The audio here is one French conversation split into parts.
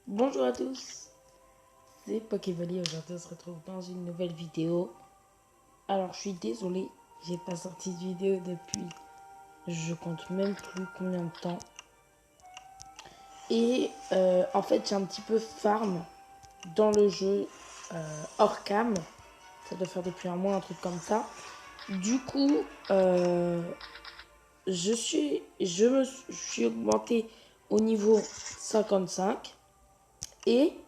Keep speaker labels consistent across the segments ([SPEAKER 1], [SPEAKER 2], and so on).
[SPEAKER 1] Bonjour à tous, c'est Pokévoli. Aujourd'hui on se retrouve dans une nouvelle vidéo. Alors je suis désolée, j'ai pas sorti de vidéo depuis je compte même plus combien de temps. Et en fait j'ai un petit peu farm dans le jeu hors cam. Ça doit faire depuis un mois, un truc comme ça. Du coup je suis augmenté au niveau 55. Et,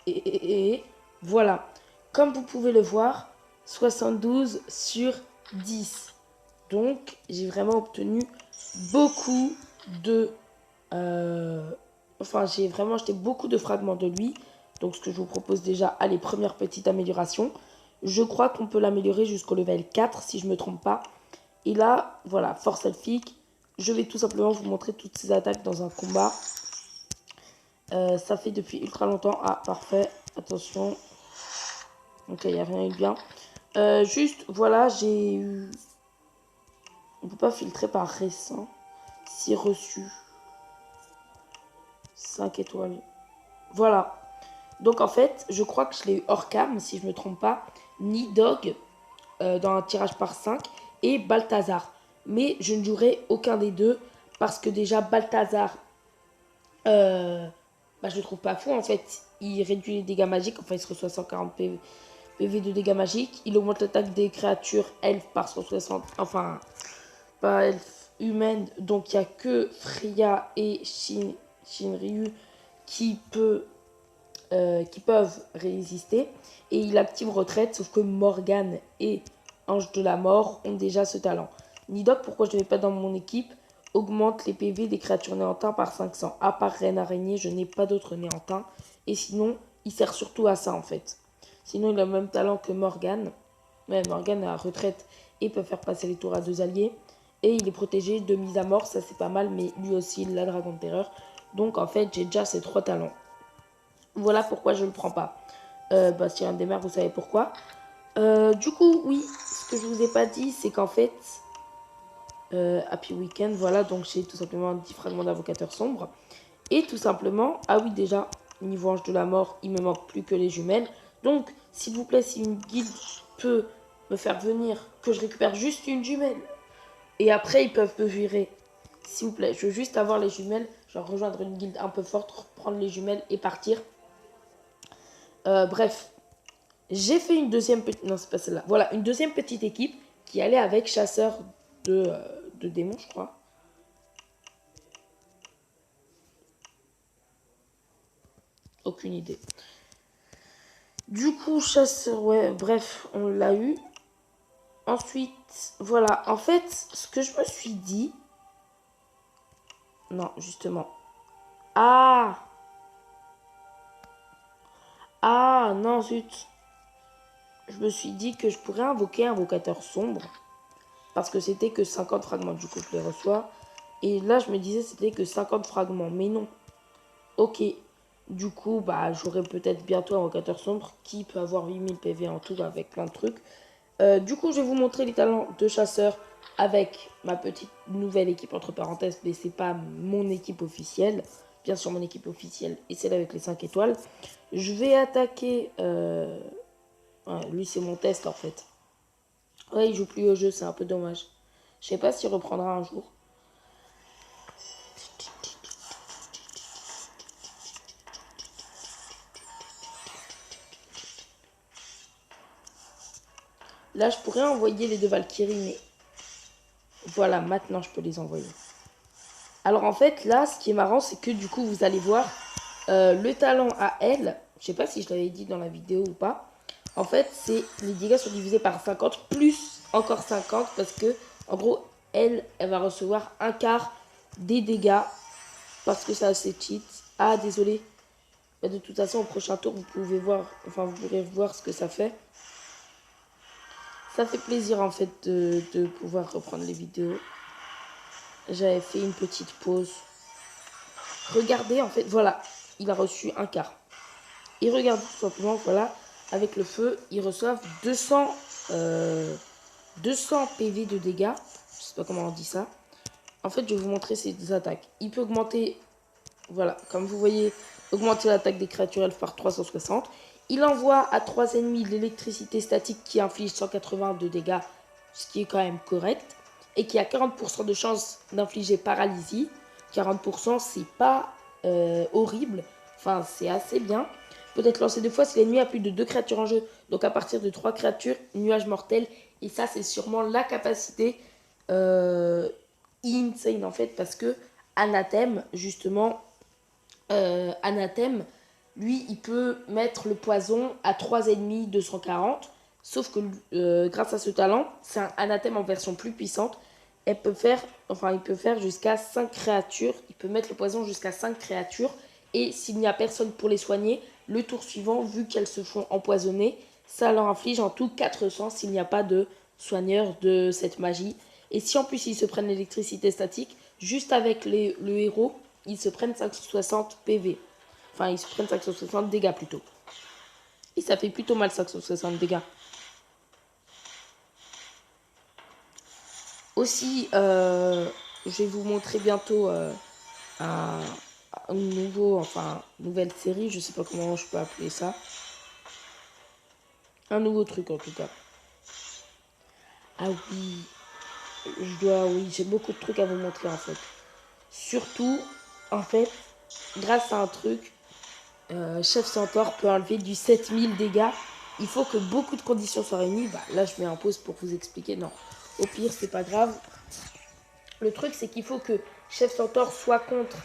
[SPEAKER 1] et voilà, comme vous pouvez le voir, 72 sur 10. Donc, j'ai vraiment obtenu beaucoup de... j'ai vraiment acheté beaucoup de fragments de lui. Donc, ce que je vous propose déjà, allez, première petite amélioration. Je crois qu'on peut l'améliorer jusqu'au level 4, si je ne me trompe pas. Et là, voilà, force elfique. Je vais tout simplement vous montrer toutes ces attaques dans un combat. Ça fait depuis ultra longtemps. Ah, parfait. Attention. Ok, il n'y a rien eu de bien. Juste, voilà, j'ai eu... On peut pas filtrer par récent. Si reçu. 5 étoiles. Voilà. Donc, en fait, je crois que je l'ai eu hors cam, si je me trompe pas. Nidog, dans un tirage par 5. Et Balthazar. Mais je ne jouerai aucun des deux. Parce que déjà, Balthazar... je le trouve pas fou, en fait. Il réduit les dégâts magiques. Enfin, il se reçoit 140 PV de dégâts magiques. Il augmente l'attaque des créatures elfes par 160. Enfin, pas elfes humaines. Donc il n'y a que Freya et Shinryu qui peuvent résister. Et il active retraite. Sauf que Morgane et Ange de la Mort ont déjà ce talent. Nidok, pourquoi je ne l'ai pas dans mon équipe, augmente les PV des créatures néantins par 500. À part Reine Araignée, je n'ai pas d'autres néantins. Et sinon, il sert surtout à ça en fait. Sinon, il a le même talent que Morgane. Mais Morgane est à retraite et peut faire passer les tours à 2 alliés. Et il est protégé de mise à mort, ça c'est pas mal, mais lui aussi, il a Dragon de Terreur. Donc en fait, j'ai déjà ces 3 talents. Voilà pourquoi je ne le prends pas. Bastien Desmers, vous savez pourquoi. Du coup, oui, ce que je vous ai pas dit, c'est qu'en fait, Happy Weekend, voilà, donc j'ai tout simplement 10 fragments d'invocateur sombre. Et tout simplement, ah oui, déjà, niveau Ange de la Mort, il me manque plus que les jumelles. Donc, s'il vous plaît, si une guilde peut me faire venir, que je récupère juste une jumelle, et après, ils peuvent me virer. S'il vous plaît, je veux juste avoir les jumelles, genre rejoindre une guilde un peu forte, prendre les jumelles et partir. Bref, j'ai fait une deuxième petite... Non, c'est pas celle-là. Voilà, une deuxième petite équipe qui allait avec chasseur de démons, je crois. Aucune idée. Du coup, chasseur, ouais, bref, on l'a eu. Ensuite, voilà, en fait, ce que je me suis dit... Non, justement. Ah! Ah, non, zut. Je me suis dit que je pourrais invoquer un invocateur sombre. Parce que c'était que 50 fragments, du coup, je les reçois. Et là, je me disais c'était que 50 fragments. Mais non. Ok. Du coup, bah, j'aurai peut-être bientôt un invocateur sombre qui peut avoir 8000 PV en tout avec plein de trucs. Du coup, je vais vous montrer les talents de chasseur avec ma petite nouvelle équipe, entre parenthèses, mais c'est pas mon équipe officielle. Bien sûr, mon équipe officielle et celle avec les 5 étoiles. Je vais attaquer... Ouais, lui, c'est mon test, en fait. Ouais, il joue plus au jeu, c'est un peu dommage. Je sais pas s'il reprendra un jour. Là, je pourrais envoyer les deux Valkyries, mais... Voilà, maintenant, je peux les envoyer. Alors, en fait, là, ce qui est marrant, c'est que, du coup, vous allez voir le talent à elle. Je sais pas si je l'avais dit dans la vidéo ou pas. En fait, c'est les dégâts sont divisés par 50, plus encore 50, parce que, en gros, elle va recevoir un quart des dégâts, parce que c'est assez cheat. Ah, désolé. De toute façon, au prochain tour, vous pouvez voir, enfin, vous pourrez voir ce que ça fait. Ça fait plaisir, en fait, de pouvoir reprendre les vidéos. J'avais fait une petite pause. Regardez, en fait, voilà, il a reçu un quart. Et regardez tout simplement, voilà, avec le feu, ils reçoivent 200 PV de dégâts. Je sais pas comment on dit ça. En fait, je vais vous montrer ces attaques. Il peut augmenter, voilà, comme vous voyez, Augmenter l'attaque des créatures elfes par 360. Il envoie à 3 ennemis l'électricité statique qui inflige 180 de dégâts, ce qui est quand même correct, et qui a 40% de chance d'infliger paralysie. 40%, c'est pas horrible, enfin c'est assez bien. Peut être lancé 2 fois si l'ennemi a plus de 2 créatures en jeu, donc à partir de 3 créatures, nuage mortel, et ça c'est sûrement la capacité insane en fait, parce que Anathème, justement, Anathème, lui, il peut mettre le poison à 3 ennemis 240. Sauf que grâce à ce talent, c'est un Anathème en version plus puissante. Il peut faire jusqu'à 5 créatures. Il peut mettre le poison jusqu'à 5 créatures. Et s'il n'y a personne pour les soigner, le tour suivant, vu qu'elles se font empoisonner, ça leur inflige en tout 400 s'il n'y a pas de soigneur de cette magie. Et si en plus ils se prennent l'électricité statique, juste avec le héros, ils se prennent 560 PV. Enfin, ils se prennent 560 dégâts plutôt. Et ça fait plutôt mal 560 dégâts. Aussi, je vais vous montrer bientôt un nouvelle série, je sais pas comment je peux appeler ça. Un nouveau truc en tout cas. Ah oui, oui, j'ai beaucoup de trucs à vous montrer en fait. Surtout, en fait, grâce à un truc, Chef Centaure peut enlever du 7000 dégâts. Il faut que beaucoup de conditions soient réunies. Bah, là, je mets en pause pour vous expliquer. Non, au pire, c'est pas grave. Le truc, c'est qu'il faut que Chef Centaure soit contre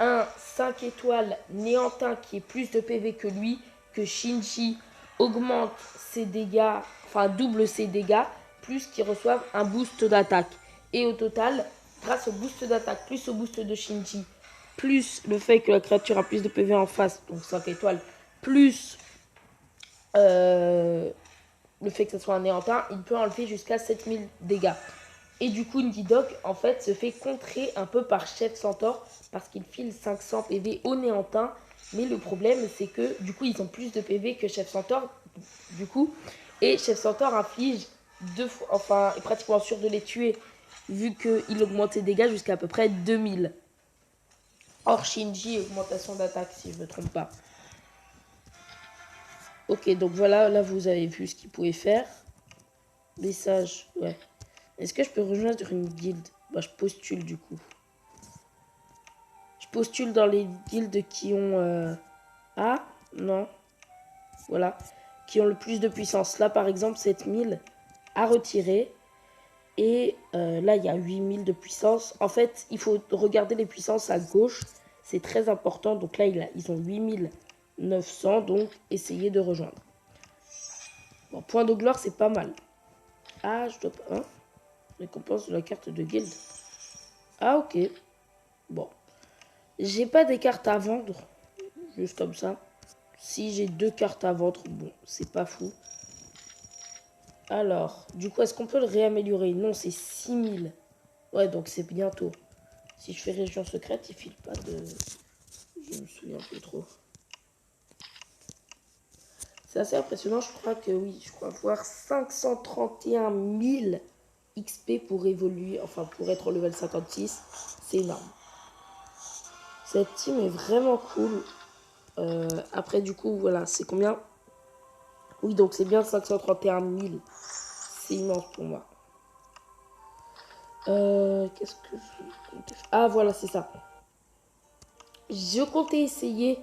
[SPEAKER 1] un 5 étoiles néantin qui ait plus de PV que lui, que Shinji augmente ses dégâts, enfin double ses dégâts, plus qu'il reçoive un boost d'attaque. Et au total, grâce au boost d'attaque, plus au boost de Shinji, plus le fait que la créature a plus de PV en face, donc 5 étoiles, plus le fait que ce soit un néantin, il peut enlever jusqu'à 7000 dégâts. Et du coup, Nidok, en fait, se fait contrer un peu par Chef Centaure parce qu'il file 500 PV au néantin. Mais le problème, c'est que du coup, ils ont plus de PV que Chef Centaure. Du coup, et Chef Centaure inflige est pratiquement sûr de les tuer vu qu'il augmente ses dégâts jusqu'à peu près 2000. Or, Shinji, augmentation d'attaque, si je ne me trompe pas. Ok, donc voilà, là vous avez vu ce qu'il pouvait faire. Message, ouais. Est-ce que je peux rejoindre une guilde? Bah, je postule du coup. Je postule dans les guildes qui ont... Ah, non. Voilà. Qui ont le plus de puissance. Là, par exemple, 7000 à retirer. Et là, il y a 8000 de puissance. En fait, il faut regarder les puissances à gauche. C'est très important. Donc là, ils ont 8900. Donc, essayez de rejoindre. Bon, point de gloire, c'est pas mal. Ah, je dois pas... Hein, récompense de la carte de guilde. Ah, ok. Bon. J'ai pas des cartes à vendre. Juste comme ça. Si j'ai 2 cartes à vendre, bon, c'est pas fou. Alors, du coup, est-ce qu'on peut le réaméliorer? Non, c'est 6000. Ouais, donc c'est bientôt. Si je fais région secrète, il file pas de... Je me souviens plus trop. C'est assez impressionnant, je crois que oui. Je crois voir 531 000 XP pour évoluer, enfin pour être au level 56. C'est énorme. Cette team est vraiment cool. Après, du coup, voilà, c'est combien? Oui, donc c'est bien 531 000. C'est immense pour moi. Qu'est-ce que je comptais faire? Ah, voilà, c'est ça. Je comptais essayer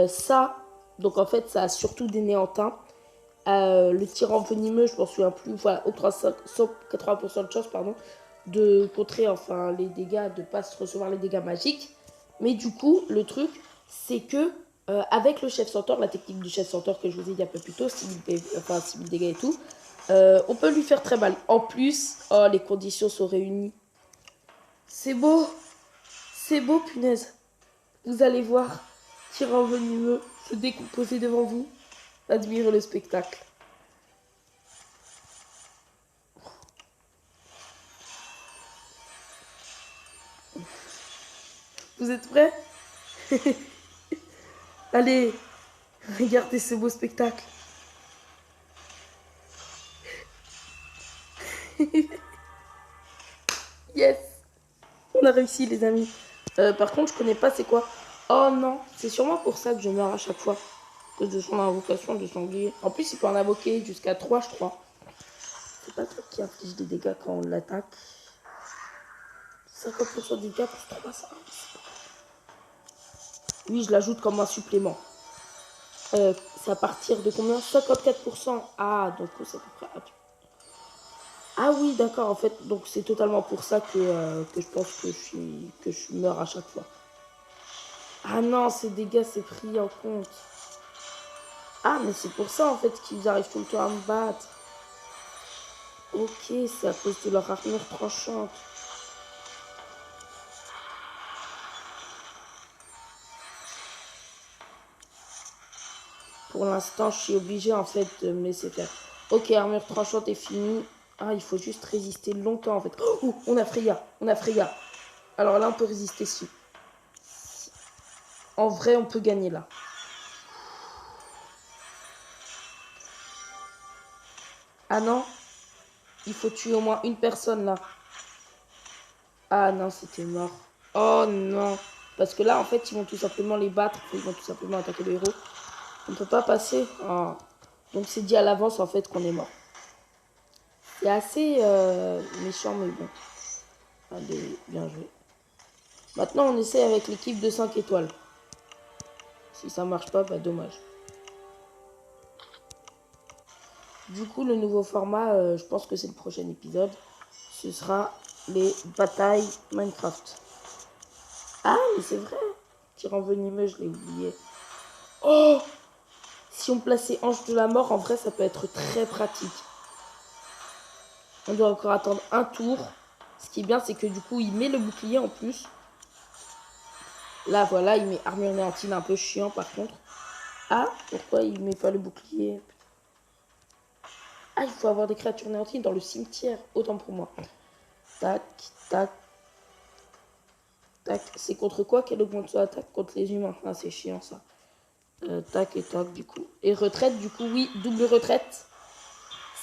[SPEAKER 1] ça. Donc, en fait, ça a surtout des néantins. Le tyran venimeux, je m'en souviens plus. Voilà, au 180% de chance, pardon, de contrer, enfin, les dégâts, de ne pas recevoir les dégâts magiques. Mais du coup, le truc, c'est que avec le chef centaure, la technique du chef centaure que je vous ai dit un peu plus tôt, 6000 dégâts et tout, on peut lui faire très mal. En plus, oh, les conditions sont réunies. C'est beau, punaise. Vous allez voir, tyran venimeux se décomposer devant vous. Admirez le spectacle. Vous êtes prêts? Allez, regardez ce beau spectacle. Yes, on a réussi les amis. Par contre, je connais pas c'est quoi. Oh non, c'est sûrement pour ça que je meurs à chaque fois. À cause de son invocation de sanglier. En plus, il peut en invoquer jusqu'à 3, je crois. C'est pas toi qui inflige des dégâts quand on l'attaque. 50% de dégâts plus 3, ça. Oui, je l'ajoute comme un supplément. C'est à partir de combien? 54%. Ah, donc c'est à peu près. Ah oui, d'accord, en fait, donc c'est totalement pour ça que je pense que je meurs à chaque fois. Ah non, ces dégâts, c'est pris en compte. Ah, mais c'est pour ça, en fait, qu'ils arrivent tout le temps à me battre. Ok, c'est à cause de leur armure tranchante. Pour l'instant, je suis obligée, en fait, de me laisser faire. Ok, armure tranchante est finie. Ah, il faut juste résister longtemps, en fait. Oh, on a Freya, on a Freya. Alors là, on peut résister si. En vrai, on peut gagner là. Ah non, il faut tuer au moins une personne là. Ah non, c'était mort. Oh non. Parce que là, en fait, ils vont tout simplement les battre. Ils vont tout simplement attaquer le héros. On ne peut pas passer. Oh. Donc c'est dit à l'avance, en fait, qu'on est mort. C'est assez méchant, mais bon. Allez, bien joué. Maintenant, on essaie avec l'équipe de 5 étoiles. Si ça marche pas, bah dommage. Du coup, le nouveau format, je pense que c'est le prochain épisode. Ce sera les batailles Minecraft. Ah, mais c'est vrai. Tyran venimeux, je l'ai oublié. Oh! Si on plaçait Ange de la Mort, en vrai, ça peut être très pratique. On doit encore attendre un tour. Ce qui est bien, c'est que du coup, il met le bouclier en plus. Là, voilà, il met armure néantine un peu chiant, par contre. Ah, pourquoi il met pas le bouclier? Ah, il faut avoir des créatures néantines dans le cimetière. Autant pour moi. Tac, tac, tac. C'est contre quoi qu'elle augmente son attaque? Contre les humains. Ah, c'est chiant, ça. Tac et tac, du coup. Et retraite, du coup, oui, double retraite.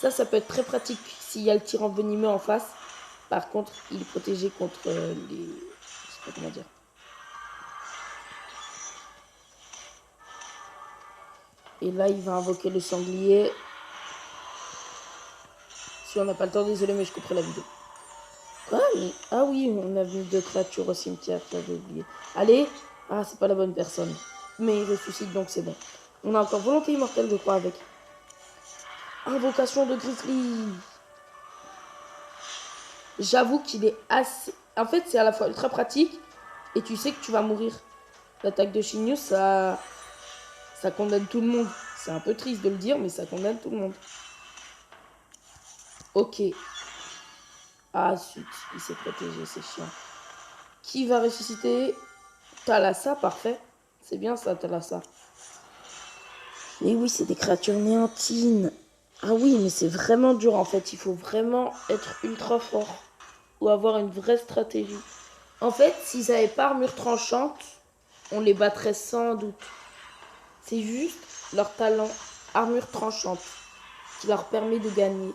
[SPEAKER 1] Ça peut être très pratique s'il y a le tyran venimeux en face. Par contre, il est protégé contre les... Je sais pas comment dire. Et là, il va invoquer le sanglier. Si on n'a pas le temps, désolé, mais je couperai la vidéo. Quoi? Mais... Ah oui, on a vu 2 créatures au cimetière, j'avais oublié. Allez. Ah, c'est pas la bonne personne. Mais il ressuscite, donc c'est bon. On a encore volonté immortelle, je crois, avec. Invocation de Grizzly. J'avoue qu'il est assez... En fait, c'est à la fois ultra pratique et tu sais que tu vas mourir. L'attaque de Shinius, ça condamne tout le monde. C'est un peu triste de le dire, mais ça condamne tout le monde. Ok. Ah, zut, il s'est protégé, c'est chiant. Qui va ressusciter? Thalassa, parfait. C'est bien ça, Thalassa. Mais oui, c'est des créatures néantines. Ah oui, mais c'est vraiment dur en fait. Il faut vraiment être ultra fort ou avoir une vraie stratégie. En fait, s'ils n'avaient pas armure tranchante, on les battrait sans doute. C'est juste leur talent armure tranchante qui leur permet de gagner.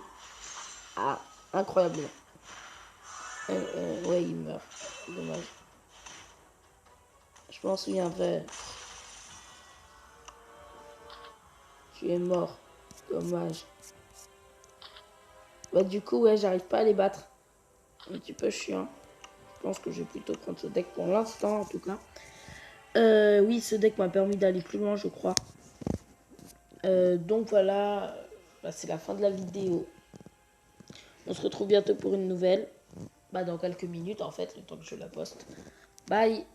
[SPEAKER 1] Ah, incroyablement. Ouais, il meurt. Dommage. Je m'en souviendrai. Tu es mort. Dommage. Bah du coup, ouais, j'arrive pas à les battre. Un petit peu chiant. Je pense que je vais plutôt prendre ce deck pour l'instant, en tout cas. Oui, ce deck m'a permis d'aller plus loin, je crois. Donc voilà, bah, c'est la fin de la vidéo. On se retrouve bientôt pour une nouvelle. Bah, dans quelques minutes, en fait, le temps que je la poste. Bye!